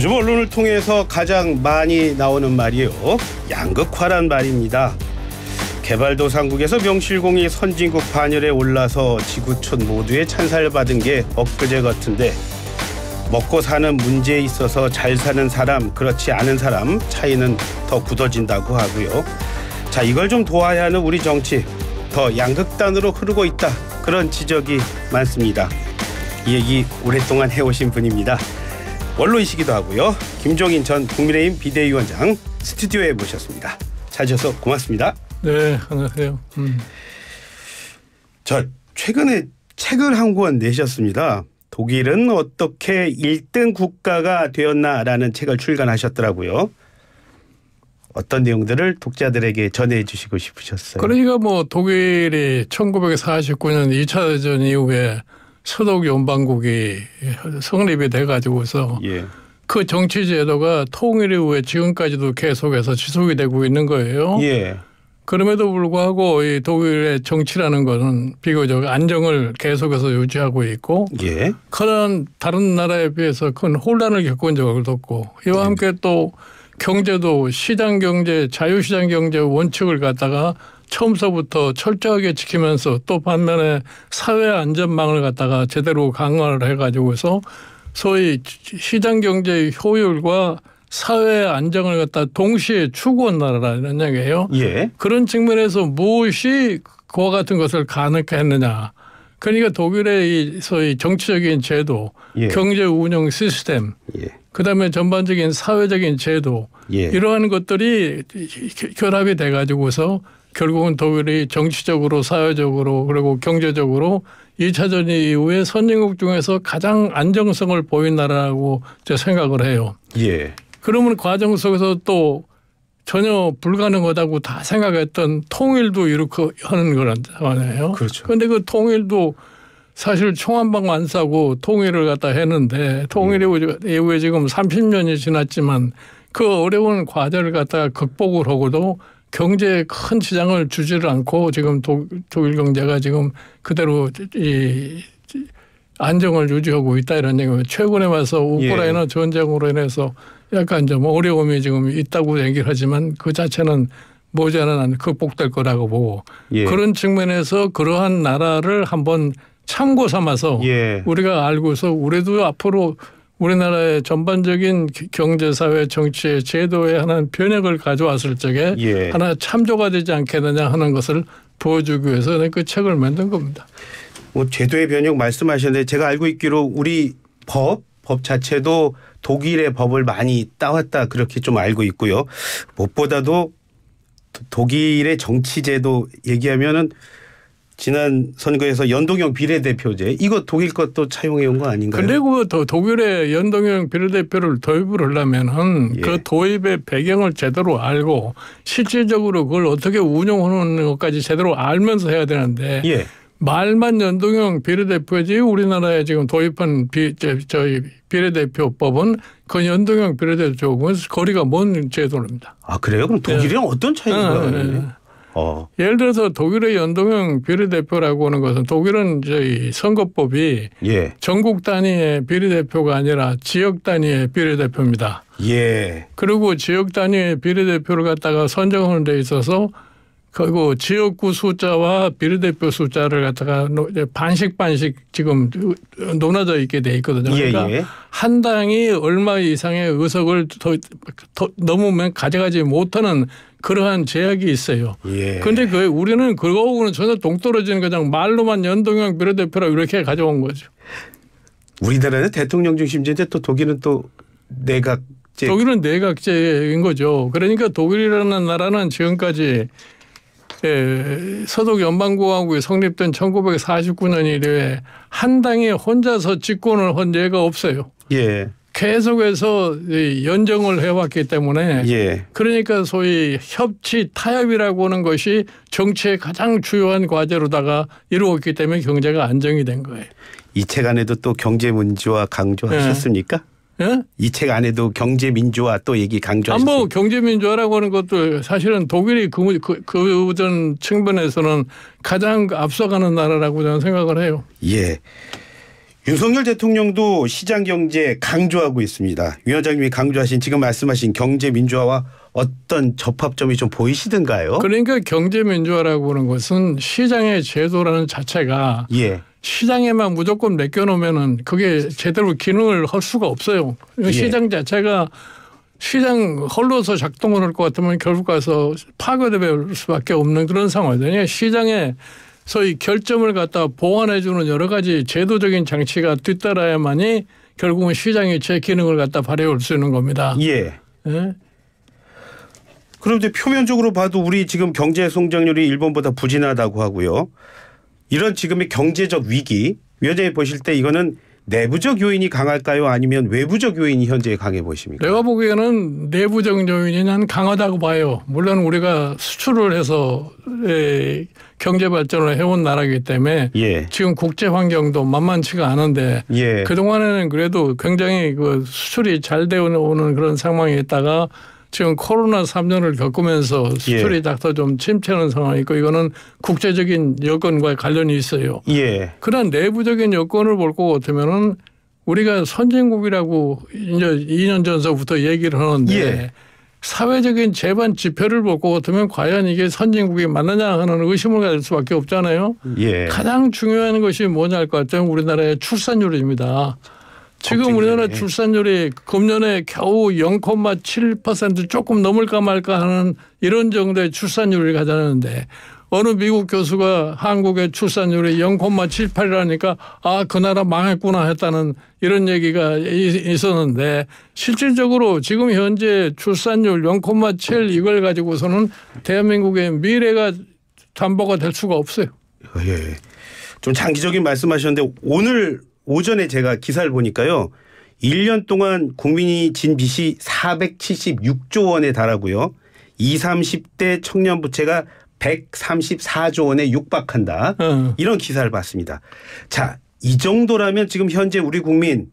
요즘 언론을 통해서 가장 많이 나오는 말이요, 양극화란 말입니다. 개발도상국에서 명실공히 선진국 반열에 올라서 지구촌 모두의 찬사를 받은 게 엊그제 같은데, 먹고 사는 문제에 있어서 잘 사는 사람, 그렇지 않은 사람 차이는 더 굳어진다고 하고요. 자, 이걸 좀 도와야 하는 우리 정치, 더 양극단으로 흐르고 있다, 그런 지적이 많습니다. 이 얘기 오랫동안 해오신 분입니다. 원로이시기도 하고요. 김종인 전 국민의힘 비대위원장 스튜디오에 모셨습니다. 찾으셔서 고맙습니다. 네, 안녕하세요. 저 최근에 책을 한 권 내셨습니다. 독일은 어떻게 1등 국가가 되었나라는 책을 출간하셨더라고요. 어떤 내용들을 독자들에게 전해주시고 싶으셨어요? 그러니까 독일이 1949년 2차 대전 이후에 서독 연방국이 성립이 돼가지고서 그 정치 제도가 통일 이후에 지금까지도 계속해서 지속이 되고 있는 거예요. 그럼에도 불구하고 이 독일의 정치라는 것은 비교적 안정을 계속해서 유지하고 있고, 그런 다른 나라에 비해서 큰 혼란을 겪은 적도 없고, 이와 함께 또 경제도 시장 경제, 자유시장 경제 원칙을 갖다가 처음서부터 철저하게 지키면서, 또 반면에 사회 안전망을 갖다가 제대로 강화를 해가지고서 소위 시장 경제의 효율과 사회 안정을 갖다 동시에 추구한 나라라는 얘기예요. 그런 측면에서 무엇이 그와 같은 것을 가능케 했느냐. 그러니까 독일의 이 소위 정치적인 제도, 경제 운영 시스템, 그다음에 전반적인 사회적인 제도, 이러한 것들이 결합이 돼가지고서 결국은 독일이 정치적으로, 사회적으로, 그리고 경제적으로 2차 전 이후에 선진국 중에서 가장 안정성을 보인 나라라고 제가 생각을 해요. 그러면 과정 속에서 또 전혀 불가능하다고 다 생각했던 통일도 이렇게 하는 거란 그렇죠. 그런데 그 통일도 사실 총 한 방 안 쏴고 통일을 갖다 했는데, 통일 이후에 지금 30년이 지났지만 그 어려운 과제를 갖다가 극복을 하고도 경제에 큰 지장을 주지를 않고 지금 독일 경제가 지금 그대로 이 안정을 유지하고 있다, 이런 얘기예요. 최근에 와서 우크라이나 전쟁으로 인해서 약간 좀 어려움이 지금 있다고 얘기를 하지만 그 자체는 머지않아 극복될 거라고 보고, 그런 측면에서 그러한 나라를 한번 참고 삼아서 우리가 알고서 우리도 앞으로 우리나라의 전반적인 경제, 사회, 정치의 제도에 하나는 변혁을 가져왔을 적에 하나 참조가 되지 않겠느냐 하는 것을 보여주기 위해서 그 책을 만든 겁니다. 제도의 변혁 말씀하셨는데, 제가 알고 있기로 우리 법 자체도 독일의 법을 많이 따왔다, 그렇게 좀 알고 있고요. 무엇보다도 독일의 정치제도 얘기하면은 지난 선거에서 연동형 비례대표제, 이거 독일 것도 차용해 온 거 아닌가요? 근데 그 독일의 연동형 비례대표를 도입을 하려면은 그 도입의 배경을 제대로 알고 실질적으로 그걸 어떻게 운영하는 것까지 제대로 알면서 해야 되는데, 말만 연동형 비례대표지 우리나라에 지금 도입한 저희 비례대표법은 그 연동형 비례대표법은 거리가 먼 제도입니다. 아, 그래요? 그럼 독일이랑 어떤 차이인가요? 예를 들어서 독일의 연동형 비례대표라고 하는 것은, 독일은 저희 선거법이 전국 단위의 비례대표가 아니라 지역 단위의 비례대표입니다. 그리고 지역 단위의 비례대표를 갖다가 선정하는 데 있어서 그리고 지역구 숫자와 비례대표 숫자를 갖다가 반씩 지금 논하져 있게 돼 있거든요. 그러니까 한 당이 얼마 이상의 의석을 더 넘으면 가져가지 못하는 그러한 제약이 있어요. 그런데 우리는 그거하고는 전혀 동떨어지는, 그냥 말로만 연동형 비례대표라고 이렇게 가져온 거죠. 우리나라는 대통령 중심제인데 또 독일은 또 내각제. 독일은 내각제인 거죠. 그러니까 독일이라는 나라는 지금까지 서독 연방공화국이 성립된 1949년 이래 한 당이 혼자서 집권을 한 예가 없어요. 계속해서 연정을 해왔기 때문에 그러니까 소위 협치 타협이라고 하는 것이 정치의 가장 주요한 과제로다가 이루었기 때문에 경제가 안정이 된 거예요. 이 책 안에도 또 경제민주화 강조하셨습니까? 이 책 안에도 경제민주화 또 얘기 강조하셨습니까? 경제민주화라고 하는 것도 사실은 독일이 그전 측면에서는 가장 앞서가는 나라라고 저는 생각을 해요. 윤석열 대통령도 시장 경제 강조하고 있습니다. 위원장님이 강조하신 지금 말씀하신 경제 민주화와 어떤 접합점이 좀 보이시던가요? 그러니까 경제 민주화라고 하는 것은 시장의 제도라는 자체가 예. 시장에만 무조건 맡겨놓으면은 그게 제대로 기능을 할 수가 없어요. 예. 시장 자체가 시장 홀로서 작동을 할 것 같으면 결국 가서 파괴될 수밖에 없는 그런 상황이거든요. 시장에 소위 결점을 갖다 보완해 주는 여러 가지 제도적인 장치가 뒤따라야만이 결국은 시장이 제 기능을 갖다 발휘할 수 있는 겁니다. 예. 예? 그런데 표면적으로 봐도 우리 지금 경제 성장률이 일본보다 부진하다고 하고요. 이런 지금의 경제적 위기, 위원장님 보실 때 이거는 내부적 요인이 강할까요? 아니면 외부적 요인이 현재 강해 보십니까? 내가 보기에는 내부적 요인이 난 강하다고 봐요. 물론 우리가 수출을 해서 경제 발전을 해온 나라이기 때문에 예. 지금 국제 환경도 만만치가 않은데 예. 그동안에는 그래도 굉장히 그 수출이 잘 되어 오는 그런 상황에 있다가 지금 코로나 3년을 겪으면서 수출이 예. 닥터 좀 침체하는 상황이고 이거는 국제적인 여건과 관련이 있어요. 예. 그런 내부적인 여건을 볼 것 같으면은 우리가 선진국이라고 이제 2년 전서부터 얘기를 하는데 예. 사회적인 재반 지표를 볼 것 같으면 과연 이게 선진국이 맞느냐 하는 의심을 가질 수밖에 없잖아요. 예. 가장 중요한 것이 뭐냐 할 것 같으면 우리나라의 출산율입니다. 지금 우리나라 출산율이 금년에 겨우 0.7% 조금 넘을까 말까 하는 이런 정도의 출산율을 가졌는데 어느 미국 교수가 한국의 출산율이 0.78이라니까 아, 그 나라 망했구나 했다는 이런 얘기가 있었는데 실질적으로 지금 현재 출산율 0.7 이걸 가지고서는 대한민국의 미래가 담보가 될 수가 없어요. 예. 좀 장기적인 말씀하셨는데 오늘 오전에 제가 기사를 보니까요. 1년 동안 국민이 진 빚이 476조 원에 달하고요. 20, 30대 청년 부채가 134조 원에 육박한다. 이런 기사를 봤습니다. 자, 이 정도라면 지금 현재 우리 국민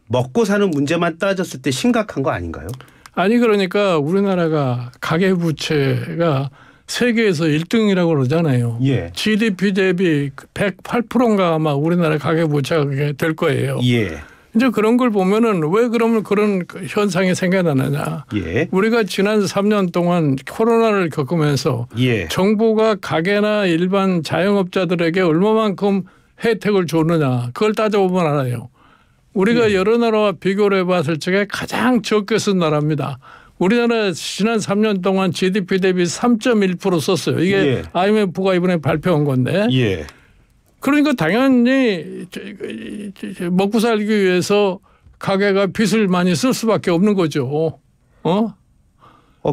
먹고 사는 문제만 따졌을 때 심각한 거 아닌가요? 아니 그러니까 우리나라가 가계부채가 세계에서 1등이라고 그러잖아요. 예. GDP 대비 108%인가 아마 우리나라 가계부채가 될 거예요. 예. 이제 그런 걸 보면은 왜 그러면 그런 현상이 생겨나느냐. 예. 우리가 지난 3년 동안 코로나를 겪으면서 예. 정부가 가계나 일반 자영업자들에게 얼마만큼 혜택을 줬느냐. 그걸 따져보면 알아요. 우리가 여러 나라와 비교를 해봤을 적에 가장 적게 쓴 나라입니다. 우리나라 지난 3년 동안 GDP 대비 3.1% 썼어요. 이게 예. IMF가 이번에 발표한 건데. 예. 그러니까 당연히 먹고 살기 위해서 가게가 빚을 많이 쓸 수밖에 없는 거죠.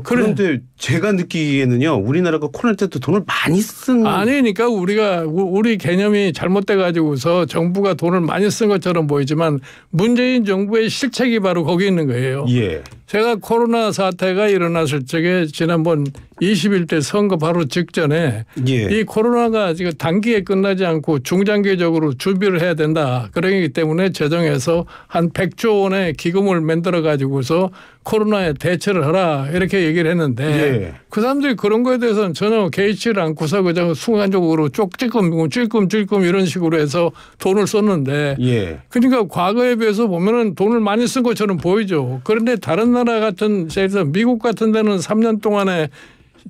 그런데 그래. 제가 느끼기에는요. 우리나라가 코로나 때도 돈을 많이 쓴. 아니니까 우리 개념이 잘못돼 가지고서 정부가 돈을 많이 쓴 것처럼 보이지만 문재인 정부의 실책이 바로 거기 있는 거예요. 예. 제가 코로나 사태가 일어났을 적에 지난번 21대 선거 바로 직전에 예. 이 코로나가 지금 단기에 끝나지 않고 중장기적으로 준비를 해야 된다. 그러기 때문에 재정에서 한 100조 원의 기금을 만들어 가지고서 코로나에 대처를 하라 이렇게 얘기를 했는데 예. 그 사람들이 그런 거에 대해서는 전혀 개의치를 않고서 그냥 순간적으로 찔끔 이런 식으로 해서 돈을 썼는데 예. 그러니까 과거에 비해서 보면은 돈을 많이 쓴 것처럼 보이죠. 그런데 다른 나라 같은 예를 들어서 미국 같은 데는 3년 동안에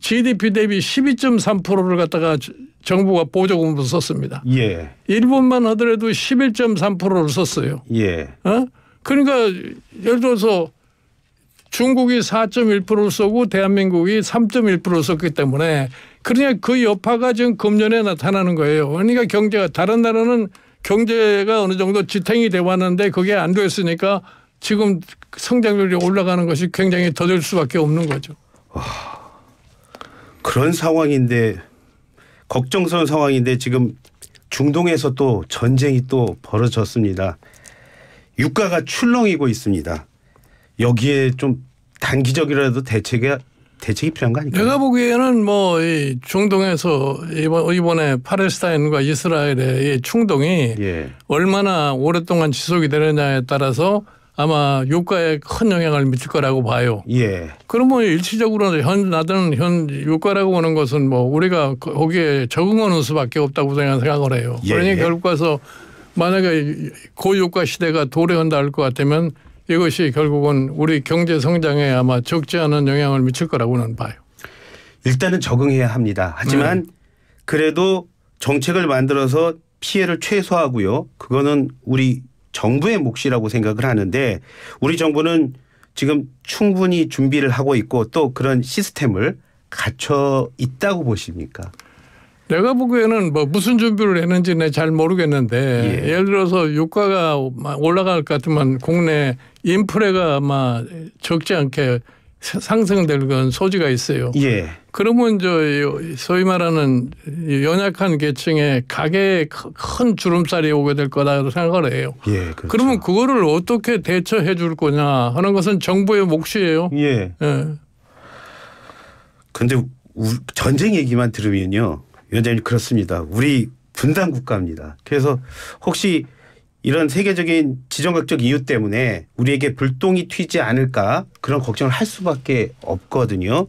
GDP 대비 12.3%를 갖다가 정부가 보조금으로 썼습니다. 예. 일본만 하더라도 11.3%를 썼어요. 예. 그러니까 예를 들어서 중국이 4.1%를 쏘고 대한민국이 3.1%를 썼기 때문에 그러니까 그 여파가 지금 금년에 나타나는 거예요. 그러니까 경제가 다른 나라는 경제가 어느 정도 지탱이 돼 왔는데 그게 안 됐으니까 지금 성장률이 올라가는 것이 굉장히 더딜 수밖에 없는 거죠. 그런 상황인데 걱정스러운 상황인데 지금 중동에서 또 전쟁이 또 벌어졌습니다. 유가가 출렁이고 있습니다. 여기에 좀 단기적이라도 대책이 필요한 거 아닐까요? 내가 보기에는 뭐 이 중동에서 이번에 팔레스타인과 이스라엘의 이 충동이 예. 얼마나 오랫동안 지속이 되느냐에 따라서 아마 유가에 큰 영향을 미칠 거라고 봐요. 예. 그러면 일시적으로 나는 유가라고 하는 것은 뭐 우리가 거기에 적응하는 수밖에 없다고 생각을 해요. 예. 그러니 결국 가서 만약에 고유가 시대가 도래한다 할 것 같으면 이것이 결국은 우리 경제 성장에 아마 적지 않은 영향을 미칠 거라고는 봐요. 일단은 적응해야 합니다. 하지만 그래도 정책을 만들어서 피해를 최소화하고요. 그거는 우리 정부의 몫이라고 생각을 하는데 우리 정부는 지금 충분히 준비를 하고 있고 또 그런 시스템을 갖춰 있다고 보십니까? 내가 보기에는 뭐 무슨 준비를 했는지는 잘 모르겠는데 예. 예를 들어서 유가가 올라갈 것 같으면 국내 인플레가 아마 적지 않게 상승될 그런 소지가 있어요. 예. 그러면 소위 말하는 연약한 계층의 가계에 큰 주름살이 오게 될 거다 생각을 해요. 예, 그렇죠. 그러면 그거를 어떻게 대처해 줄 거냐 하는 것은 정부의 몫이에요. 예. 그런데 전쟁 얘기만 들으면요. 위원장님 그렇습니다. 우리 분단 국가입니다. 그래서 혹시 이런 세계적인 지정학적 이유 때문에 우리에게 불똥이 튀지 않을까 그런 걱정을 할 수밖에 없거든요.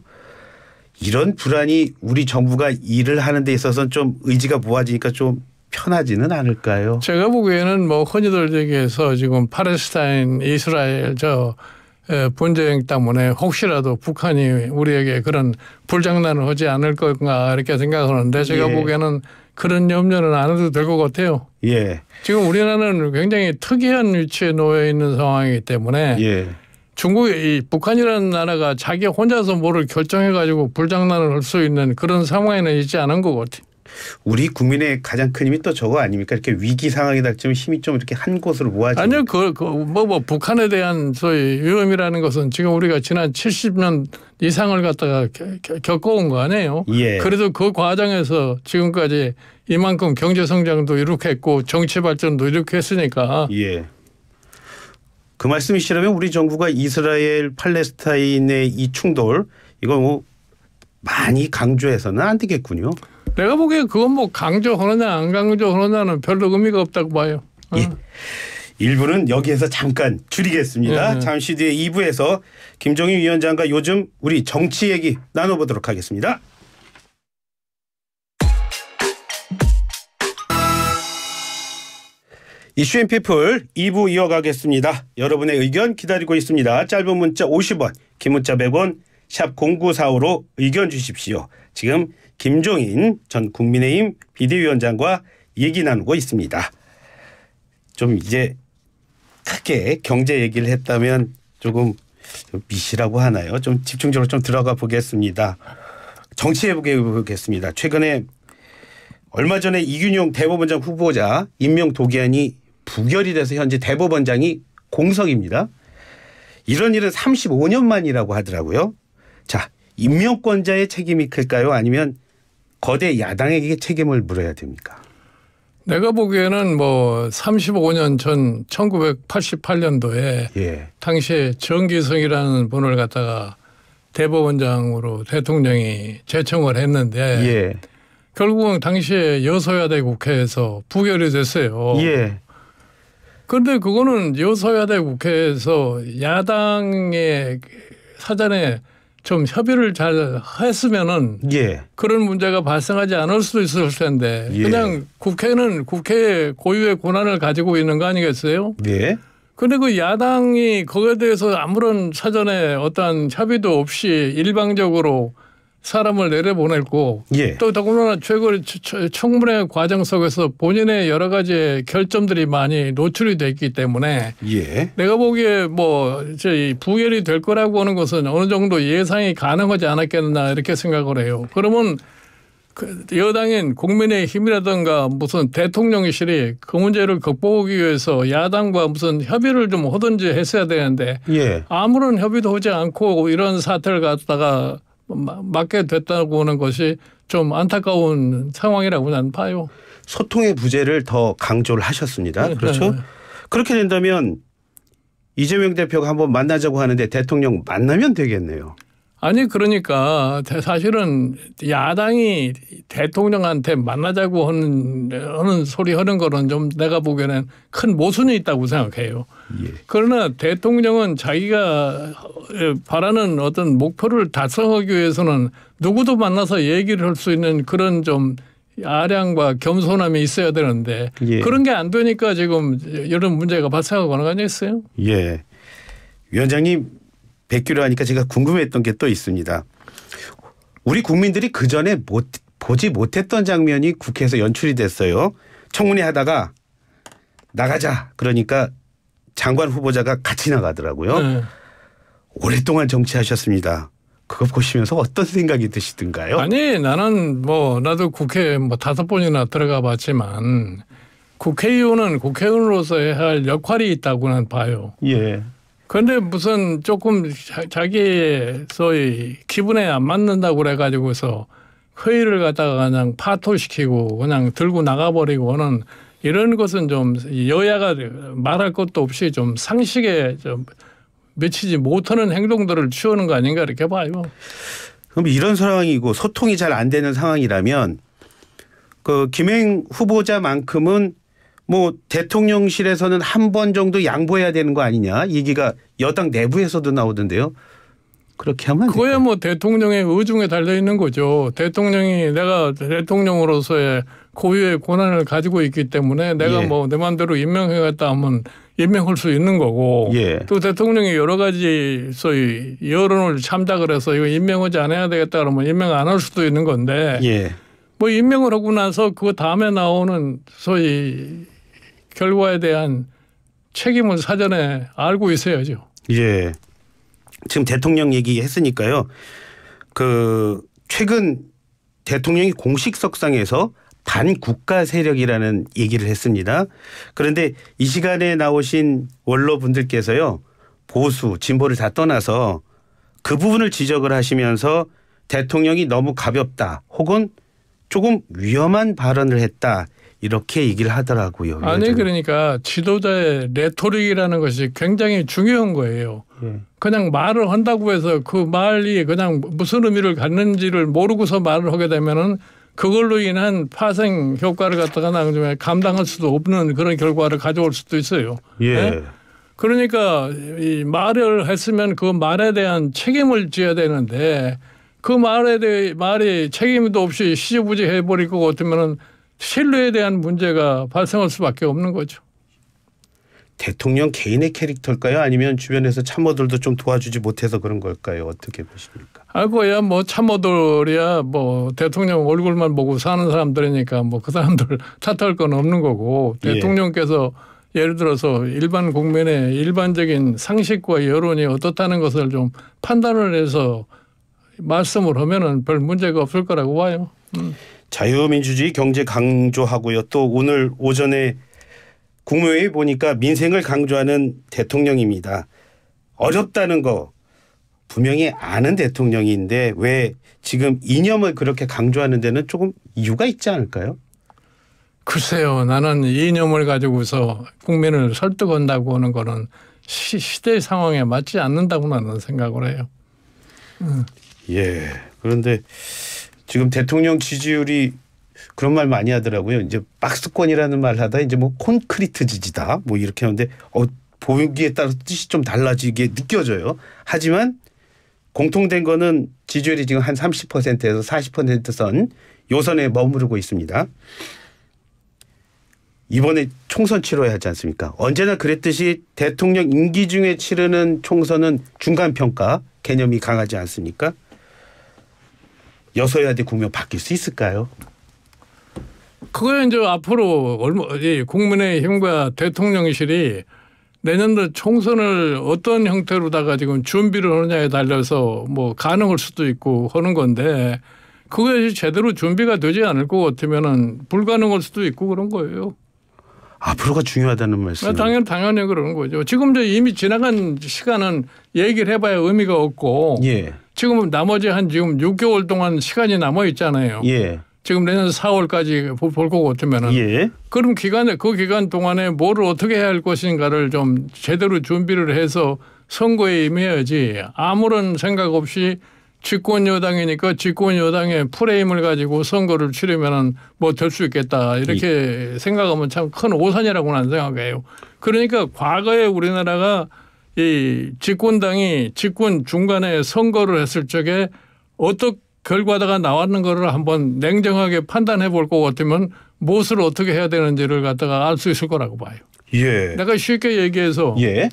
이런 불안이 우리 정부가 일을 하는 데 있어서는 좀 의지가 모아지니까 좀 편하지는 않을까요? 제가 보기에는 뭐 흔히들 얘기해서 지금 팔레스타인, 이스라엘 분쟁 때문에 혹시라도 북한이 우리에게 그런 불장난을 하지 않을 건가 이렇게 생각하는데 제가 예. 보기에는 그런 염려는 안 해도 될 것 같아요. 예. 지금 우리나라는 굉장히 특이한 위치에 놓여 있는 상황이기 때문에 예. 이 북한이라는 나라가 자기 혼자서 뭐를 결정해 가지고 불장난을 할 수 있는 그런 상황에는 있지 않은 것 같아요. 우리 국민의 가장 큰 힘이 또 저거 아닙니까? 이렇게 위기 상황이 닥치면 힘이 좀 이렇게 한 곳으로 모아지는. 아니요, 북한에 대한 소위 위험이라는 것은 지금 우리가 지난 70년 이상을 갖다가 겪어온 거 아니에요. 예. 그래도 그 과정에서 지금까지 이만큼 경제 성장도 이렇게 했고 정치 발전도 이렇게 했으니까. 예. 그 말씀이시라면 우리 정부가 이스라엘 팔레스타인의 이 충돌 이거 뭐 많이 강조해서는 안 되겠군요. 내가 보기에 그건 뭐 강조하느냐 안 강조하느냐는 별로 의미가 없다고 봐요. 예. 1부는 여기에서 잠깐 줄이겠습니다. 예. 잠시 뒤에 2부에서 김종인 위원장과 요즘 우리 정치 얘기 나눠보도록 하겠습니다. 이슈앤피플 2부 이어가겠습니다. 여러분의 의견 기다리고 있습니다. 짧은 문자 50원, 긴 문자 100원, 샵 0945로 의견 주십시오. 지금 김종인 전 국민의힘 비대위원장과 얘기 나누고 있습니다. 좀 이제 크게 경제 얘기를 했다면 조금 미시라고 하나요? 좀 집중적으로 좀 들어가 보겠습니다. 정치해 보겠습니다. 최근에 얼마 전에 이균용 대법원장 후보자 임명 도기안이 부결이 돼서 현재 대법원장이 공석입니다. 이런 일은 35년 만이라고 하더라고요. 자, 임명권자의 책임이 클까요? 아니면 거대 야당에게 책임을 물어야 됩니까? 내가 보기에는 뭐 35년 전 1988년도에 예. 당시에 정기성이라는 분을 갖다가 대법원장으로 대통령이 제청을 했는데 예. 결국은 당시에 여소야대 국회에서 부결이 됐어요. 예. 그런데 그거는 여소야대 국회에서 야당의 사전에 좀 협의를 잘 했으면은 예. 그런 문제가 발생하지 않을 수도 있을 텐데 예. 그냥 국회는 국회의 고유의 권한을 가지고 있는 거 아니겠어요? 네. 그런데 그 야당이 거기에 대해서 아무런 사전에 어떠한 협의도 없이 일방적으로 사람을 내려보냈고 예. 또 더군다나 최고 청문회 과정 속에서 본인의 여러 가지 결점들이 많이 노출이 돼 있기 때문에 예. 내가 보기에 뭐 부결이 될 거라고 하는 것은 어느 정도 예상이 가능하지 않았겠나 이렇게 생각을 해요. 그러면 여당인 국민의힘이라든가 무슨 대통령실이 그 문제를 극복하기 위해서 야당과 무슨 협의를 좀 하든지 했어야 되는데 예. 아무런 협의도 하지 않고 이런 사태를 갖다가 맡게 됐다고 하는 것이 좀 안타까운 상황이라고 나는 봐요. 소통의 부재를 더 강조를 하셨습니다. 그렇죠? 그렇게 된다면 이재명 대표가 한번 만나자고 하는데 대통령 만나면 되겠네요. 아니 그러니까 사실은 야당이 대통령한테 만나자고 하는 소리 하는 거는 좀 내가 보기에는 큰 모순이 있다고 생각해요. 예. 그러나 대통령은 자기가 바라는 어떤 목표를 달성하기 위해서는 누구도 만나서 얘기를 할 수 있는 그런 좀 아량과 겸손함이 있어야 되는데 예. 그런 게 안 되니까 지금 이런 문제가 발생하고 하는 거 아니겠어요? 예. 위원장님 뵙기로 하니까 제가 궁금했던 게 또 있습니다. 우리 국민들이 그전에 보지 못했던 장면이 국회에서 연출이 됐어요. 청문회 하다가 나가자. 그러니까 장관 후보자가 같이 나가더라고요. 네. 오랫동안 정치하셨습니다. 그거 보시면서 어떤 생각이 드시던가요? 아니 나는 나도 국회 5번이나 들어가 봤지만 국회의원은 국회의원으로서 해야 할 역할이 있다고는 봐요. 예. 그런데 무슨 조금 자기의 소위 기분에 안 맞는다고 그래가지고서 회의를 갖다가 그냥 파토시키고 그냥 들고 나가버리고 하는 이런 것은 좀 여야가 말할 것도 없이 좀 상식에 좀 미치지 못하는 행동들을 취하는 거 아닌가 이렇게 봐요. 그럼 이런 상황이고 소통이 잘 안 되는 상황이라면 그 김행 후보자만큼은 뭐 대통령실에서는 한 번 정도 양보해야 되는 거 아니냐 얘기가 여당 내부에서도 나오던데요. 그렇게 하면 그거야 뭐 대통령의 의중에 달려 있는 거죠. 대통령이 내가 대통령으로서의 고유의 권한을 가지고 있기 때문에 내가 예. 내 마음대로 임명해갔다 하면 임명할 수 있는 거고 예. 또 대통령이 여러 가지 소위 여론을 참작을 해서 이거 임명하지 않아야 되겠다 그러면 임명 안 할 수도 있는 건데 예. 뭐 임명을 하고 나서 그 다음에 나오는 소위 결과에 대한 책임을 사전에 알고 있어야죠. 예. 지금 대통령 얘기했으니까요. 그 최근 대통령이 공식석상에서 반국가 세력이라는 얘기를 했습니다. 그런데 이 시간에 나오신 원로분들께서요. 보수, 진보를 다 떠나서 그 부분을 지적을 하시면서 대통령이 너무 가볍다 혹은 조금 위험한 발언을 했다. 이렇게 얘기를 하더라고요. 아니 그러니까 지도자의 레토릭이라는 것이 굉장히 중요한 거예요. 예. 그냥 말을 한다고 해서 그 말이 그냥 무슨 의미를 갖는지를 모르고서 말을 하게 되면은 그걸로 인한 파생 효과를 갖다가 나중에 감당할 수도 없는 그런 결과를 가져올 수도 있어요. 예. 네? 그러니까 이 말을 했으면 그 말에 대한 책임을 져야 되는데 그 말에 대해 말이 책임도 없이 시주부지 해버릴 것 같으면은 신뢰에 대한 문제가 발생할 수밖에 없는 거죠. 대통령 개인의 캐릭터일까요? 아니면 주변에서 참모들도 좀 도와주지 못해서 그런 걸까요? 어떻게 보십니까? 아이고야 참모들이야 대통령 얼굴만 보고 사는 사람들이니까 그 사람들 탓할 건 없는 거고 대통령께서 예를 들어서 일반 국민의 일반적인 상식과 여론이 어떻다는 것을 좀 판단을 해서 말씀을 하면은 별 문제가 없을 거라고 봐요. 자유민주주의 경제 강조하고요. 또 오늘 오전에 국무회의 보니까 민생을 강조하는 대통령입니다. 어렵다는 거 분명히 아는 대통령인데 왜 지금 이념을 그렇게 강조하는 데는 조금 이유가 있지 않을까요? 글쎄요. 나는 이념을 가지고서 국민을 설득한다고 하는 거는 시대 상황에 맞지 않는다고 나는 생각을 해요. 예. 그런데 지금 대통령 지지율이 그런 말 많이 하더라고요. 이제 박스권이라는 말 하다 이제 콘크리트 지지다 이렇게 하는데 보기에 따라서 뜻이 좀 달라지게 느껴져요. 하지만 공통된 거는 지지율이 지금 한 30%에서 40% 선 요선에 머무르고 있습니다. 이번에 총선 치러야 하지 않습니까? 언제나 그랬듯이 대통령 임기 중에 치르는 총선은 중간평가 개념이 강하지 않습니까? 여소야대 국면 바뀔 수 있을까요? 그거는 이제 앞으로 국민의힘과 대통령실이 내년도 총선을 어떤 형태로다가 지금 준비를 하느냐에 달려서 가능할 수도 있고 하는 건데 그게 제대로 준비가 되지 않을 것 같으면은 불가능할 수도 있고 그런 거예요. 앞으로가 중요하다는 말씀. 당연히 그러는 거죠. 지금 이미 지나간 시간은 얘기를 해봐야 의미가 없고 예. 지금 나머지 지금 6개월 동안 시간이 남아 있잖아요. 예. 지금 내년 4월까지 볼 것 같으면은. 예. 그럼 그 기간 동안에 뭐를 어떻게 해야 할 것인가를 좀 제대로 준비를 해서 선거에 임해야지 아무런 생각 없이 집권 여당이니까 집권 여당의 프레임을 가지고 선거를 치르면은 될 수 있겠다 이렇게 생각하면 참 큰 오산이라고 나는 생각해요. 그러니까 과거에 우리나라가 이 집권당이 집권 중간에 선거를 했을 적에 결과가 나왔는 거를 한번 냉정하게 판단해 볼 것 같으면 무엇을 어떻게 해야 되는지를 갖다가 알 수 있을 거라고 봐요. 예. 내가 쉽게 얘기해서 예.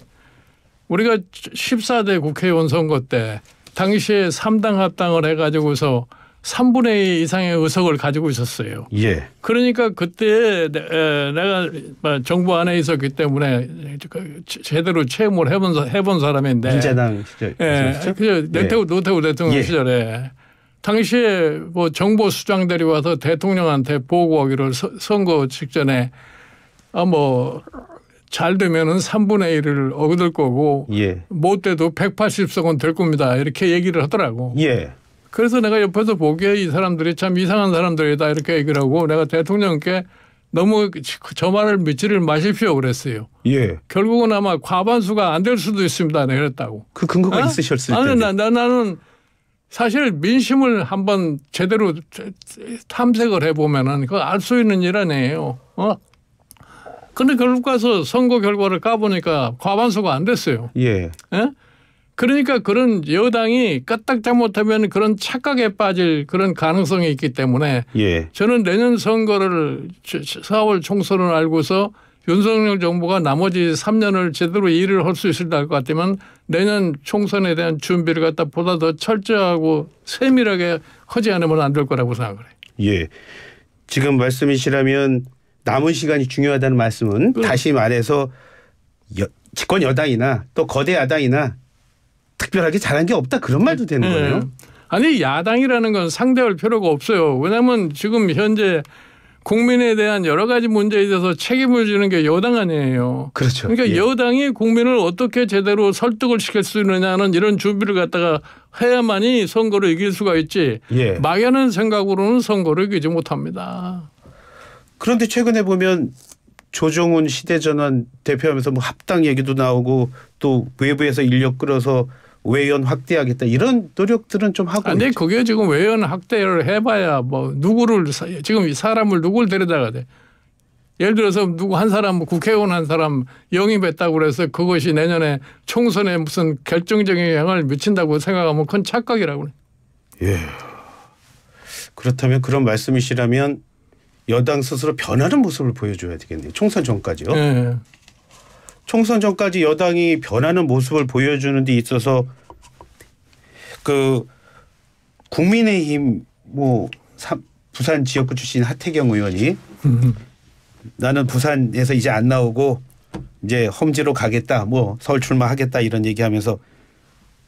우리가 14대 국회의원 선거 때 당시에 3당 합당을 해가지고서 3분의 2 이상의 의석을 가지고 있었어요. 예. 그러니까 그때 내가 정부 안에 있었기 때문에 제대로 체험을 해본 사람인데. 민자당 시절. 예. 노태우 대통령 시절에 당시에 뭐 정보 수장들이 와서 대통령한테 보고하기를 선거 직전에 뭐 잘 되면은 3분의 1을 얻을 거고 못 돼도 180석은 될 겁니다. 이렇게 얘기를 하더라고. 예. 그래서 내가 옆에서 보기에 이 사람들이 참 이상한 사람들이다 이렇게 얘기를 하고 내가 대통령께 너무 저 말을 믿지를 마십시오 그랬어요. 예. 결국은 아마 과반수가 안 될 수도 있습니다. 내가 그랬다고. 그 근거가 있으셨을 텐데. 나는 사실 민심을 한번 제대로 탐색을 해보면은 그거 알 수 있는 일 아니에요. 근데 결국 가서 선거 결과를 까보니까 과반수가 안 됐어요. 예. 그러니까 그런 여당이 까딱 잘못하면 그런 착각에 빠질 그런 가능성이 있기 때문에 저는 내년 선거를 4월 총선을 알고서 윤석열 정부가 나머지 3년을 제대로 일을 할 수 있을 것 같으면 내년 총선에 대한 준비를 갖다 보다 더 철저하고 세밀하게 하지 않으면 안 될 거라고 생각을 해요. 예. 지금 말씀이시라면 남은 시간이 중요하다는 말씀은 다시 말해서 집권 여당이나 또 거대 야당이나 특별하게 잘한 게 없다 그런 말도 되는 거예요. 아니 야당이라는 건 상대할 필요가 없어요. 왜냐하면 지금 현재 국민에 대한 여러 가지 문제에 대해서 책임을 지는 게 여당 아니에요. 그렇죠. 그러니까 여당이 국민을 어떻게 제대로 설득을 시킬 수 있느냐는 이런 준비를 갖다가 해야만이 선거를 이길 수가 있지. 막연한 생각으로는 선거를 이기지 못합니다. 그런데 최근에 보면 조정훈 시대전환 대표하면서 뭐 합당 얘기도 나오고 또 외부에서 인력 끌어서 외연 확대하겠다 이런 노력들은 좀 하고. 근데 그게 지금 외연 확대를 해봐야 뭐 누구를 지금 사람을 누굴 데려다가 돼. 예를 들어서 누구 한 사람 국회의원 한 사람 영입했다고 그래서 그것이 내년에 총선에 무슨 결정적인 영향을 미친다고 생각하면 그건 착각이라고 그래. 예. 그렇다면 그런 말씀이시라면 여당 스스로 변하는 모습을 보여줘야 되겠네요. 총선 전까지요. 네. 총선 전까지 여당이 변하는 모습을 보여주는 데 있어서 그 국민의힘 뭐 부산 지역구 출신 하태경 의원이 나는 부산에서 이제 안 나오고 이제 험지로 가겠다, 뭐 서울 출마하겠다 이런 얘기하면서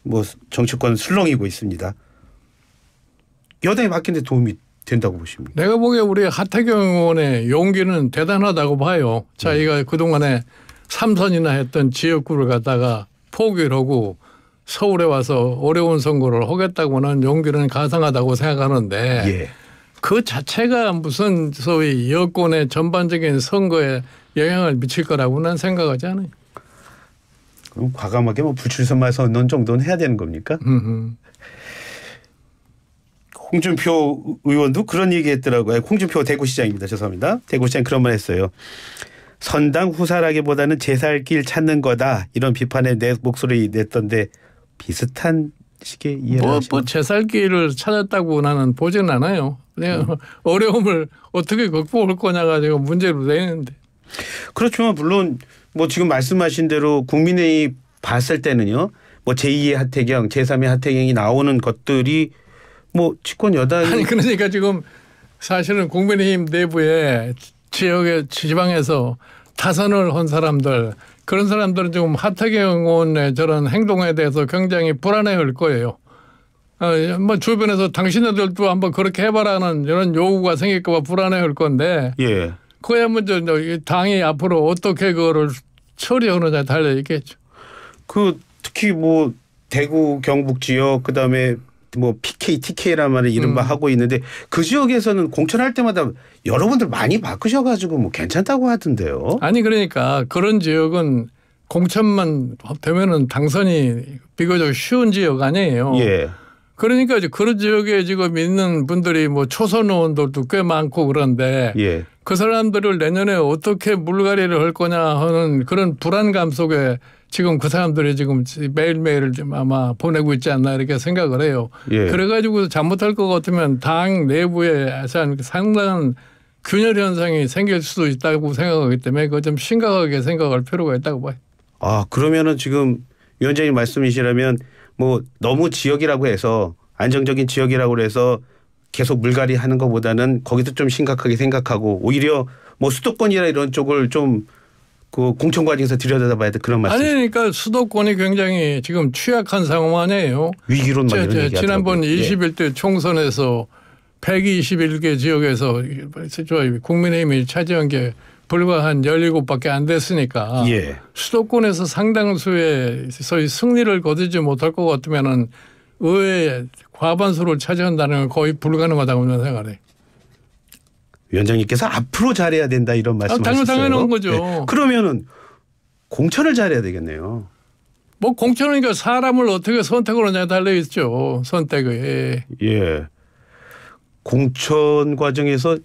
뭐 정치권 술렁이고 있습니다. 여당이 바뀌는 데 도움이 된다고 보십니까? 내가 보기에 우리 하태경 의원의 용기는 대단하다고 봐요. 자기가 그동안에 3선이나 했던 지역구를 갖다가 포기를 하고 서울에 와서 어려운 선거를 하겠다고는 용기는 가상하다고 생각하는데 그 자체가 무슨 소위 여권의 전반적인 선거에 영향을 미칠 거라고는 생각하지 않아요. 그럼 과감하게 뭐 불출馬선언 정도는 해야 되는 겁니까? 홍준표 의원도 그런 얘기했더라고요. 홍준표 대구시장입니다. 죄송합니다. 대구시장 그런 말 했어요. 선당 후사라기보다는 제 살 길 찾는 거다. 이런 비판에 내 목소리 냈던데 비슷한 식의 이해를 하시나요? 뭐 제 살 길을 찾았다고 나는 보지는 않아요. 그냥 어려움을 어떻게 극복할 거냐가 지금 문제로 되는데. 그렇지만 물론 뭐 지금 말씀하신 대로 국민의힘 봤을 때는요. 뭐 제2의 하태경, 제3의 하태경이 나오는 것들이 뭐 집권 여당이. 아니 그러니까 지금 사실은 국민의힘 내부에 지역의 지방에서 타선을 한 사람들 그런 사람들은 지금 하태경 의원의 저런 행동에 대해서 굉장히 불안해할 거예요. 뭐 주변에서 당신들도 한번 그렇게 해봐라는 이런 요구가 생길까 봐 불안해할 건데 그야 먼저 당이 앞으로 어떻게 그거를 처리하느냐에 달려 있겠죠. 그 특히 뭐 대구 경북 지역 그다음에 뭐 PK, TK라는 말을 이른바 하고 있는데 그 지역에서는 공천할 때마다 여러분들 많이 바꾸셔가지고 뭐 괜찮다고 하던데요. 아니 그러니까 그런 지역은 공천만 되면은 당선이 비교적 쉬운 지역 아니에요. 그러니까 이제 그런 지역에 지금 있는 분들이 뭐 초선 의원들도 꽤 많고 그런데 그 사람들을 내년에 어떻게 물갈이를 할 거냐 하는 그런 불안감 속에 지금 그 사람들이 지금 매일매일 좀 아마 보내고 있지 않나 이렇게 생각을 해요. 예. 그래가지고 잘못할 것 같으면 당 내부에 상당한 균열 현상이 생길 수도 있다고 생각하기 때문에 그거 좀 심각하게 생각할 필요가 있다고 봐요. 아, 그러면은 지금 위원장님 말씀이시라면 뭐 너무 지역이라고 해서 안정적인 지역이라고 해서 계속 물갈이 하는 것보다는 거기도 좀 심각하게 생각하고 오히려 뭐 수도권이나 이런 쪽을 좀 그 공천 과정에서 들여다봐야 돼 그런 말씀. 아니 그러니까 수도권이 굉장히 지금 취약한 상황 아니에요. 위기론 막 이런 얘기 하더라고요. 지난번 21대 총선에서 121개 지역에서 저희 국민의힘이 차지한 게 불과 한 17밖에 안 됐으니까 예. 수도권에서 상당수의 소위 승리를 거두지 못할 것 같으면은 의회 과반수를 차지한다는 건 거의 불가능하다고 저는 생각해요. 위원장님께서 앞으로 잘해야 된다 이런 말씀하셨어요. 당연한 거죠. 네. 그러면은 공천을 잘해야 되겠네요. 뭐 공천은 그러니까 사람을 어떻게 선택을 하냐에 달려 있죠. 선택에. 예. 공천 과정에서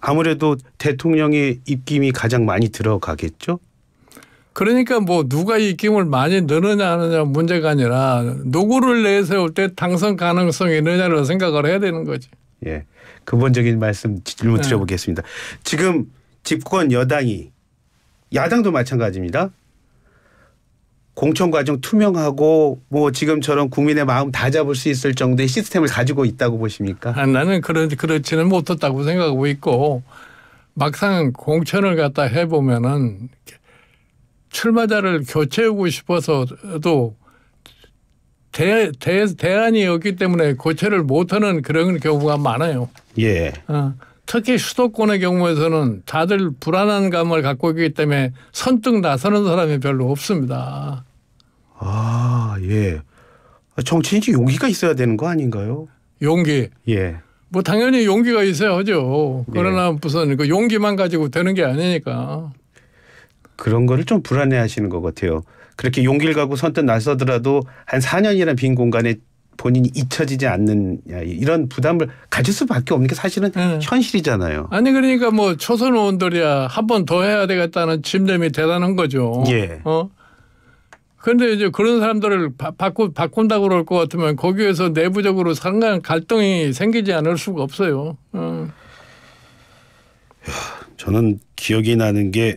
아무래도 대통령의 입김이 가장 많이 들어가겠죠. 그러니까 뭐 누가 입김을 많이 넣느냐 안 하느냐 문제가 아니라 누구를 내세울 때 당선 가능성이 있느냐를 생각을 해야 되는 거지. 예. 근본적인 말씀 질문 드려보겠습니다. 지금 집권 여당이 야당도 마찬가지입니다. 공천 과정 투명하고 뭐 지금처럼 국민의 마음 다 잡을 수 있을 정도의 시스템을 가지고 있다고 보십니까? 나는 그렇지는 못했다고 생각하고 있고 막상 공천을 갖다 해보면은 출마자를 교체하고 싶어서도 대안이 없기 때문에 교체를 못하는 그런 경우가 많아요. 예. 특히 수도권의 경우에서는 다들 불안한 감을 갖고 있기 때문에 선뜻 나서는 사람이 별로 없습니다. 아, 예. 정치인이 용기가 있어야 되는 거 아닌가요? 용기. 예. 뭐 당연히 용기가 있어야 하죠. 그러나 예. 무슨 그 용기만 가지고 되는 게 아니니까. 그런 거를 좀 불안해하시는 것 같아요. 그렇게 용기를 갖고 선뜻 나서더라도 한 4년이라는 빈 공간에 본인이 잊혀지지 않는 이런 부담을 가질 수밖에 없는 게 사실은 현실이잖아요. 아니 그러니까 뭐 초선 의원들이야 한 번 더 해야 되겠다는 집념이 대단한 거죠. 예. 그런데 이제 그런 사람들을 바꾼다고 그럴 것 같으면 거기에서 내부적으로 상당한 갈등이 생기지 않을 수가 없어요. 저는 기억이 나는 게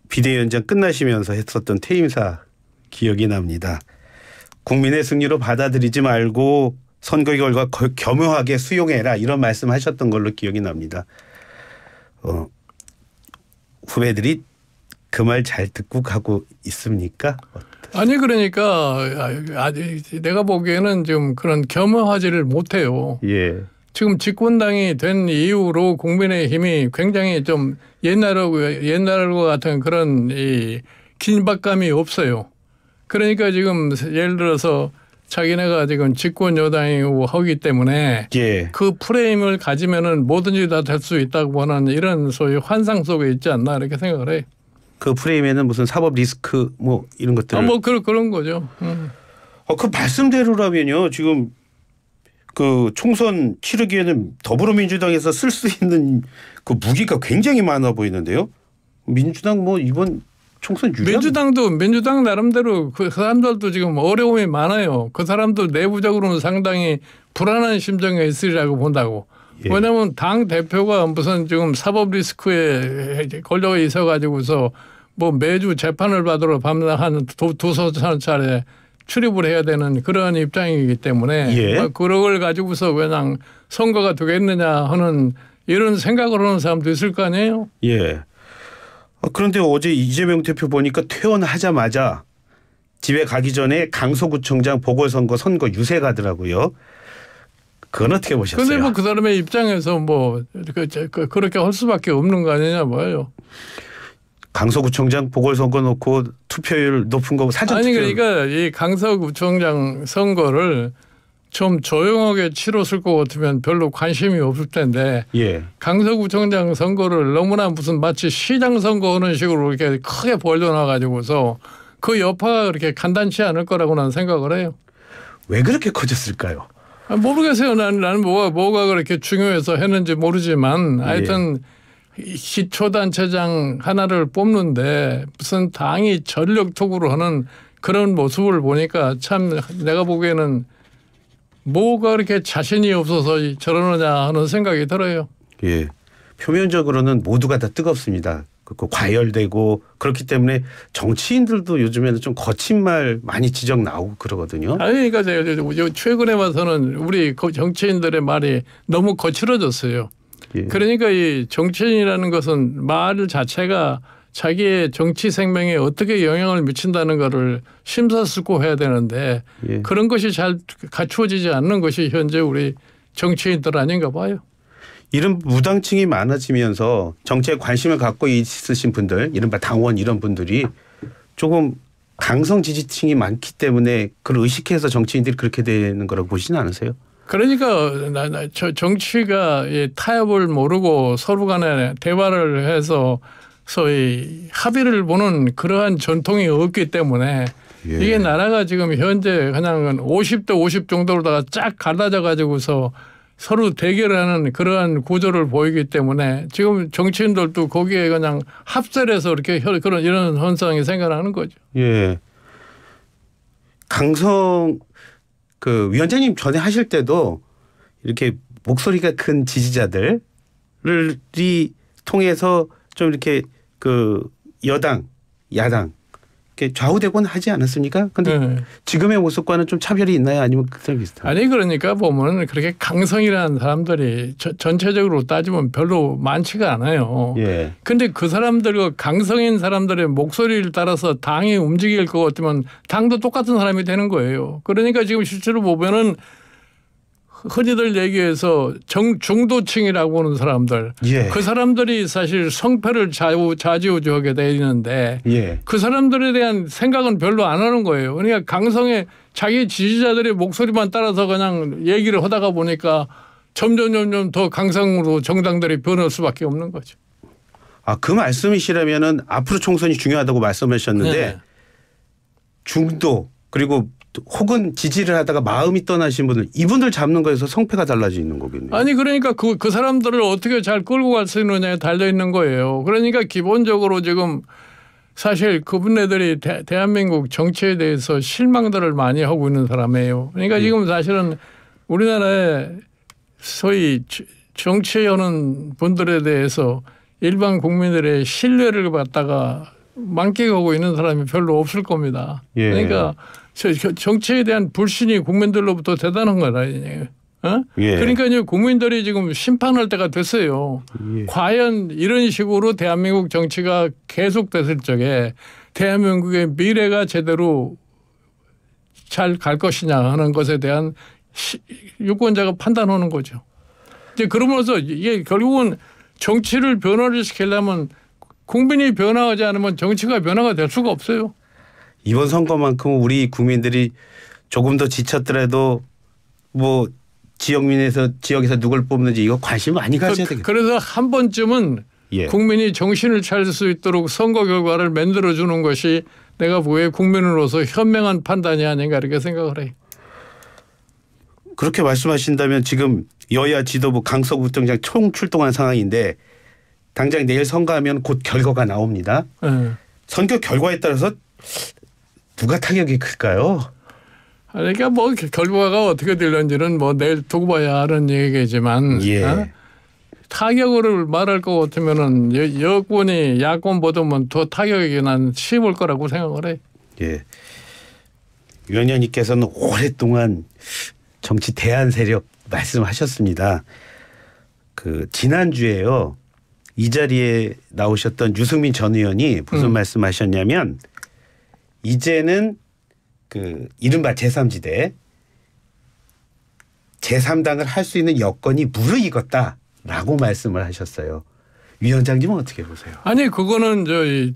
비대위원장 끝나시면서 했었던 퇴임사 기억이 납니다. 국민의 승리로 받아들이지 말고 선거 결과 겸허하게 수용해라 이런 말씀하셨던 걸로 기억이 납니다. 후배들이 그 말 잘 듣고 가고 있습니까? 아니 그러니까 내가 보기에는 좀 그런 겸허하지를 못해요. 예. 지금 집권당이 된 이후로 국민의힘이 굉장히 좀 옛날과 같은 그런 이 긴박감이 없어요. 그러니까 지금 예를 들어서 자기네가 지금 집권 여당이고 하기 때문에 예. 그 프레임을 가지면은 뭐든지 다 될 수 있다고 하는 이런 소위 환상 속에 있지 않나 이렇게 생각을 해. 그 프레임에는 무슨 사법 리스크 뭐 이런 것들. 뭐 그런 거죠. 그 말씀대로라면요. 지금 그 총선 치르기에는 더불어민주당에서 쓸 수 있는 그 무기가 굉장히 많아 보이는데요. 민주당 뭐 이번 총선 유리한. 민주당 나름대로 그 사람들도 지금 어려움이 많아요. 그 사람도 내부적으로는 상당히 불안한 심정에 있으리라고 본다고. 예. 왜냐하면 당 대표가 무슨 지금 사법 리스크에 걸려 있어 가지고서 뭐 매주 재판을 받으러 밤낮 한 두서 차례 출입을 해야 되는 그런 입장이기 때문에 예. 그걸 가지고서 그냥 선거가 되겠느냐 하는 이런 생각을 하는 사람도 있을 거 아니에요. 예. 그런데 어제 이재명 대표 보니까 퇴원하자마자 집에 가기 전에 강서구청장 보궐선거 선거 유세 가더라고요. 그건 어떻게 보셨어요? 그런데 뭐 그 사람의 입장에서 뭐 그렇게 할 수밖에 없는 거 아니냐 뭐예요. 강서구청장 보궐선거 놓고 투표율 높은 거 사전 투표. 아니 그러니까 이 강서구청장 선거를 좀 조용하게 치렀을 것 같으면 별로 관심이 없을 텐데 예. 강서구청장 선거를 너무나 무슨 마치 시장 선거하는 식으로 이렇게 크게 벌려놔 가지고서 그 여파가 그렇게 간단치 않을 거라고 나는 생각을 해요. 왜 그렇게 커졌을까요? 모르겠어요. 나는 뭐가 그렇게 중요해서 했는지 모르지만 하여튼 기초단체장 하나를 뽑는데 무슨 당이 전력투구로 하는 그런 모습을 보니까 참 내가 보기에는 뭐가 그렇게 자신이 없어서 저러느냐 하는 생각이 들어요. 예, 표면적으로는 모두가 다 뜨겁습니다. 그 과열되고 그렇기 때문에 정치인들도 요즘에는 좀 거친 말 많이 지적 나오고 그러거든요. 아니 그러니까 최근에 와서는 우리 정치인들의 말이 너무 거칠어졌어요. 예. 그러니까 이 정치인이라는 것은 말 자체가 자기의 정치 생명에 어떻게 영향을 미친다는 것을 심사숙고해야 되는데 예. 그런 것이 잘 갖추어지지 않는 것이 현재 우리 정치인들 아닌가 봐요. 이런 무당층이 많아지면서 정치에 관심을 갖고 있으신 분들, 이른바 당원 이런 분들이 조금 강성 지지층이 많기 때문에 그걸 의식해서 정치인들이 그렇게 되는 거라고 보시진 않으세요? 그러니까 정치가 타협을 모르고 서로 간에 대화를 해서 소위 합의를 보는 그러한 전통이 없기 때문에 예. 이게 나라가 지금 현재 그냥 50대 50 정도로다가 쫙 갈라져 가지고서 서로 대결하는 그러한 구조를 보이기 때문에 지금 정치인들도 거기에 그냥 합세해서 이렇게 이런 현상이 생겨나는 거죠. 예. 강성 그 위원장님 전에 하실 때도 이렇게 목소리가 큰 지지자들이 통해서 좀 이렇게 그 여당, 야당 이렇게 좌우되곤 하지 않았습니까? 그런데 네. 지금의 모습과는 좀 차별이 있나요? 아니면 그런 비슷해요? 아니 그러니까 보면 그렇게 강성이라는 사람들이 전체적으로 따지면 별로 많지가 않아요. 그런데 예. 그 사람들과 강성인 사람들의 목소리를 따라서 당이 움직일 것 같으면 당도 똑같은 사람이 되는 거예요. 그러니까 지금 실제로 보면은 흔히들 얘기해서 중도층이라고 하는 사람들 예. 그 사람들이 사실 성패를 좌지우지하게 돼 있는데 예. 그 사람들에 대한 생각은 별로 안 하는 거예요. 그러니까 강성의 자기 지지자들의 목소리만 따라서 그냥 얘기를 하다가 보니까 점점 더 강성으로 정당들이 변할 수밖에 없는 거죠. 아, 그 말씀이시라면은 앞으로 총선이 중요하다고 말씀하셨는데 네. 중도 그리고 혹은 지지를 하다가 마음이 떠나신 분들 이분들 잡는 거에서 성패가 달라지는 거겠네요. 아니 그러니까 그 사람들을 어떻게 잘 끌고 갈 수 있느냐에 달려 있는 거예요. 그러니까 기본적으로 지금 사실 그분들이 대한민국 정치에 대해서 실망들을 많이 하고 있는 사람이에요. 그러니까 지금 사실은 우리나라에 소위 정치하는 분들에 대해서 일반 국민들의 신뢰를 받다가 만끽하고 있는 사람이 별로 없을 겁니다. 예. 그러니까 정치에 대한 불신이 국민들로부터 대단한 거다. 어? 예. 그러니까 이제 국민들이 지금 심판할 때가 됐어요. 예. 과연 이런 식으로 대한민국 정치가 계속됐을 적에 대한민국의 미래가 제대로 잘 갈 것이냐 하는 것에 대한 유권자가 판단하는 거죠. 이제 그러면서 이게 결국은 정치를 변화를 시키려면 국민이 변화하지 않으면 정치가 변화가 될 수가 없어요. 이번 선거만큼 우리 국민들이 조금 더 지쳤더라도 뭐 지역에서 누굴 뽑는지 이거 관심 많이 가져야 되겠다. 그래서 한 번쯤은 예. 국민이 정신을 차릴 수 있도록 선거 결과를 만들어주는 것이 내가 보기에 국민으로서 현명한 판단이 아닌가 이렇게 생각을 해요. 그렇게 말씀하신다면 지금 여야 지도부 강서구청장 총출동한 상황인데 당장 내일 선거하면 곧 결과가 나옵니다. 선거 결과에 따라서 누가 타격이 클까요? 그러니까 뭐 결과가 어떻게 될는지는 뭐 내일 두고 봐야 하는 얘기지만 예. 타격을 말할 것 같으면은 여권이 야권보다는 더 타격이 난 심을 거라고 생각을 해. 예. 위원장님께서는 오랫동안 정치 대안 세력 말씀하셨습니다. 그 지난주에요. 이 자리에 나오셨던 유승민 전 의원이 무슨 말씀하셨냐면 이제는 그 이른바 제3지대 제3당을 할 수 있는 여건이 무르익었다라고 말씀을 하셨어요. 위원장님은 어떻게 보세요? 아니 그거는 소위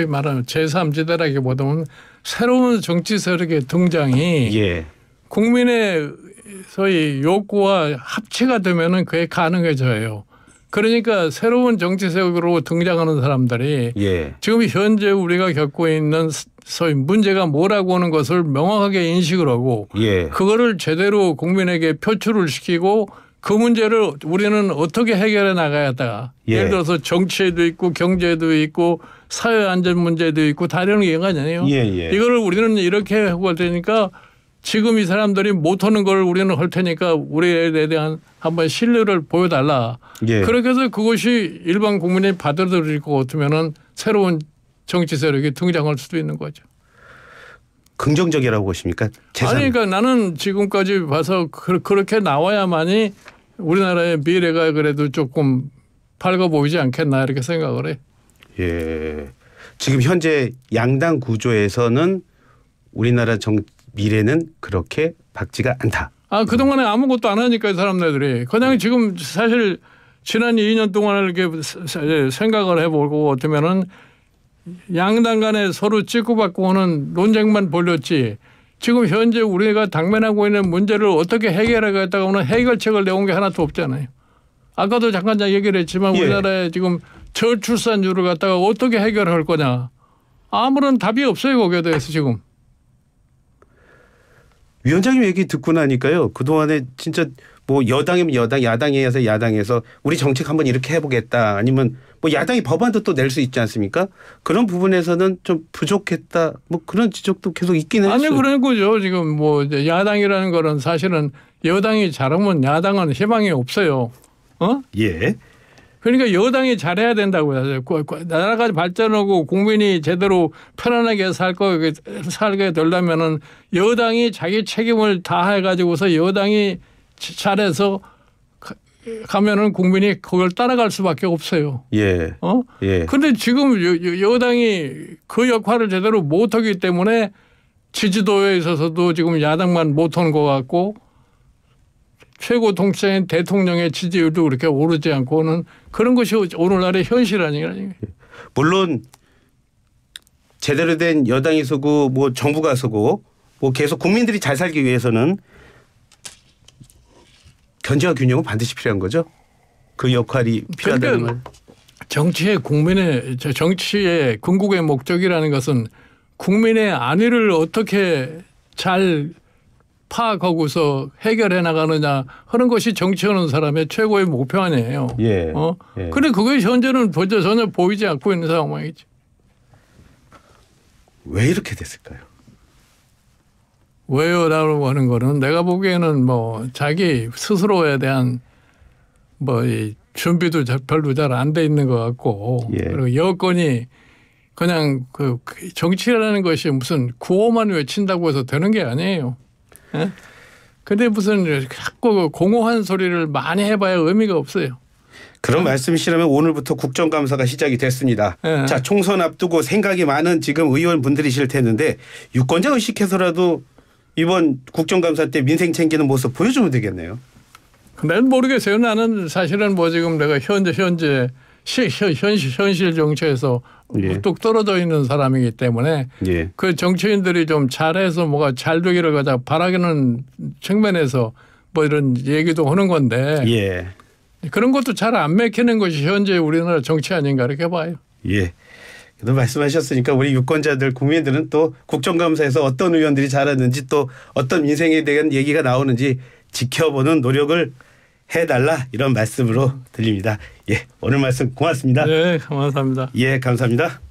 말하는 제3지대라기보다는 새로운 정치 세력의 등장이 예. 국민의 소위 욕구와 합치가 되면은 그게 가능해져요. 그러니까 새로운 정치 세력으로 등장하는 사람들이 예. 지금 현재 우리가 겪고 있는 소위 문제가 뭐라고 하는 것을 명확하게 인식을 하고 예. 그거를 제대로 국민에게 표출을 시키고 그 문제를 우리는 어떻게 해결해 나가야겠다. 예. 예를 들어서 정치에도 있고 경제도 있고 사회 안전 문제도 있고 다른 게 아니에요. 예. 이거를 우리는 이렇게 하고 할 테니까 지금 이 사람들이 못하는 걸 우리는 할 테니까 우리에 대한 한번 신뢰를 보여달라. 예. 그렇게 해서 그것이 일반 국민이 받아들일 것 같으면은 새로운 정치 세력이 등장할 수도 있는 거죠. 긍정적이라고 보십니까? 아니 그러니까 나는 지금까지 봐서 그렇게 나와야만이 우리나라의 미래가 그래도 조금 밝아 보이지 않겠나 이렇게 생각을 해. 예. 지금 현재 양당 구조에서는 우리나라 미래는 그렇게 밝지가 않다. 그동안에 아무것도 안 하니까 이 사람들이 그냥 지금 사실 지난 2년 동안을 이렇게 생각을 해보고 어쩌면은 양당 간에 서로 찍고받고 하는 논쟁만 벌렸지 지금 현재 우리가 당면하고 있는 문제를 어떻게 해결하겠다고 하는 해결책을 내온 게 하나도 없잖아요. 아까도 잠깐 얘기를 했지만 우리나라에 지금 저출산율을 갖다가 어떻게 해결할 거냐. 아무런 답이 없어요. 거기에 대해서 지금. 위원장님 얘기 듣고 나니까요. 그동안에 진짜 뭐 여당이면 여당, 야당에서 야당에서 우리 정책 한번 이렇게 해보겠다. 아니면 뭐 야당이 법안도 또 낼 수 있지 않습니까? 그런 부분에서는 좀 부족했다. 뭐 그런 지적도 계속 있긴 했어요. 아니 그런 거죠. 지금 뭐 야당이라는 거는 사실은 여당이 잘하면 야당은 희망이 없어요. 예. 그러니까 여당이 잘해야 된다고요. 나라가 발전하고 국민이 제대로 편안하게 살게 되려면은 여당이 자기 책임을 다해가지고서 여당이 잘해서 가면은 국민이 그걸 따라갈 수밖에 없어요. 예. 예. 그런데 지금 여당이 그 역할을 제대로 못하기 때문에 지지도에 있어서도 지금 야당만 못하는 것 같고 최고 통치자인 대통령의 지지율도 그렇게 오르지 않고는 그런 것이 오늘날의 현실 아니에요. 물론 제대로 된 여당이 서고 뭐 정부가 서고 뭐 계속 국민들이 잘 살기 위해서는 견제와 균형은 반드시 필요한 거죠. 그 역할이 필요하다는 건. 정치의 궁극의 목적이라는 것은 국민의 안위를 어떻게 잘 파악하고서 해결해 나가느냐 하는 것이 정치하는 사람의 최고의 목표 아니에요. 예. 그런데 그게 현재는 전혀 보이지 않고 있는 상황이지. 왜 이렇게 됐을까요? 왜요라고 하는 거는 내가 보기에는 뭐 자기 스스로에 대한 뭐 이 준비도 별로 잘 안 돼 있는 것 같고 그리고 여건이 그냥 그 정치라는 것이 무슨 구호만 외친다고 해서 되는 게 아니에요. 근데 무슨 자꾸 공허한 소리를 많이 해봐야 의미가 없어요. 그런 말씀이시라면 오늘부터 국정감사가 시작이 됐습니다. 자, 총선 앞두고 생각이 많은 지금 의원분들이실 텐데 유권자 의식해서라도 이번 국정감사 때 민생 챙기는 모습 보여주면 되겠네요. 난 모르겠어요. 나는 사실은 뭐 지금 내가 현재 현실 정치에서 뚝 떨어져 있는 사람이기 때문에 그 정치인들이 좀 잘해서 뭐가 잘 되기를 가자 바라기는 측면에서 뭐 이런 얘기도 하는 건데 그런 것도 잘 안 맥히는 것이 현재 우리나라 정치 아닌가 이렇게 봐요. 예. 또 말씀하셨으니까 우리 유권자들 국민들은 또 국정감사에서 어떤 의원들이 잘하는지 또 어떤 민생에 대한 얘기가 나오는지 지켜보는 노력을 해달라 이런 말씀으로 들립니다. 예, 오늘 말씀 고맙습니다. 네, 감사합니다. 예, 감사합니다.